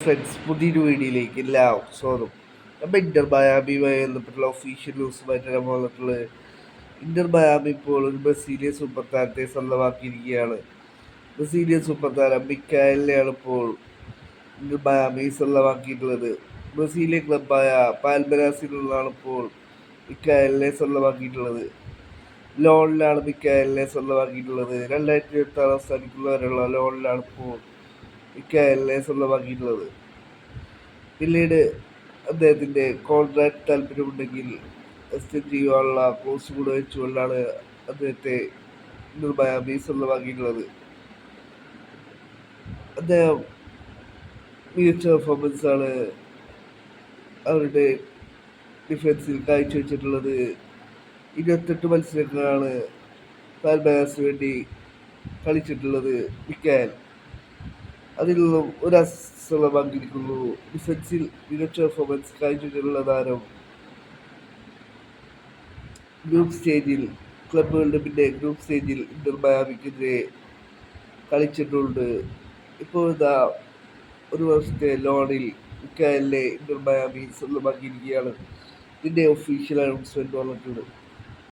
Friends, പുതിയൊരു വീഡിയോയിലേക്ക് എല്ലാവർക്കും സ്വാഗതം. നമ്മൾ ഇന്റർ മയാമിയുമായി ബന്ധപ്പെട്ടുള്ള ഒഫീഷ്യൽ ന്യൂസുമായിട്ടാണ് വന്നിട്ടുള്ളത്. ഇന്റർ മയാമി ഇപ്പോൾ ഒരു ബ്രസീലിയൻ സൂപ്പർ താരത്തെ സ്വന്തമാക്കിയിരിക്കുകയാണ്. ബ്രസീലിയൻ സൂപ്പർ താരം മിക്കായലിനെയാണ് ഇപ്പോൾ ഇന്റർ മയാമി സ്വന്തമാക്കിയിട്ടുള്ളത്. ബ്രസീലിയൻ ക്ലബായ പാൽമരാസിൽ നിന്നാണ് ഇപ്പോൾ മിക്കായലിനെ സ്വന്തമാക്കിയിട്ടുള്ളത്. ലോണിലാണ് മിക്കായലിനെ സ്വന്തമാക്കിയിട്ടുള്ളത്. 2026 അവസാനിക്കുന്നവരെയുള്ള ലോണിലാണ് ഇപ്പോൾ മിക്കായലിനെ സ്വന്തമാക്കിയിട്ടുള്ളത്. പിന്നീട് അദ്ദേഹത്തിൻ്റെ കോൺട്രാക്ട് താല്പര്യമുണ്ടെങ്കിൽ എക്സ്റ്റെൻഡ് ചെയ്യുവാനുള്ള ക്ലോസ് കൂടെ വെച്ചുകൊണ്ടാണ് അദ്ദേഹത്തെ ഇന്റർ മയാമി സ്വന്തമാക്കിയിട്ടുള്ളത്. അദ്ദേഹം മികച്ച പെർഫോമൻസാണ് അവരുടെ ഡിഫൻസിൽ കാഴ്ചവെച്ചിട്ടുള്ളത്. 28 മത്സരങ്ങളാണ് പാൽമേരാസിന് വേണ്ടി കളിച്ചിട്ടുള്ളത് മിക്കായൽ. അതിൽ നിന്നും ഒരു അസ്വലമാക്കിയിരിക്കുന്നു. ഡിഫൻസിൽ മികച്ച പെർഫോമൻസ് കാഴ്ചവെച്ചിട്ടുള്ള താരം ഗ്രൂപ്പ് സ്റ്റേജിൽ ക്ലബുകളുടെ പിന്നെ ഗ്രൂപ്പ് സ്റ്റേജിൽ ഇന്റർ മയാമിക്കെതിരെ കളിച്ചിട്ടുണ്ട്. ഇപ്പോഴത്തെ ഒരു വർഷത്തെ ലോണിൽ മിക്കായലിനെ ഇന്റർ മയാമി സ്വന്തമാക്കിയിരിക്കുകയാണ്. ഇതിൻ്റെ ഒഫീഷ്യൽ അനൗൺസ്മെന്റ് വന്നിട്ടുണ്ട്.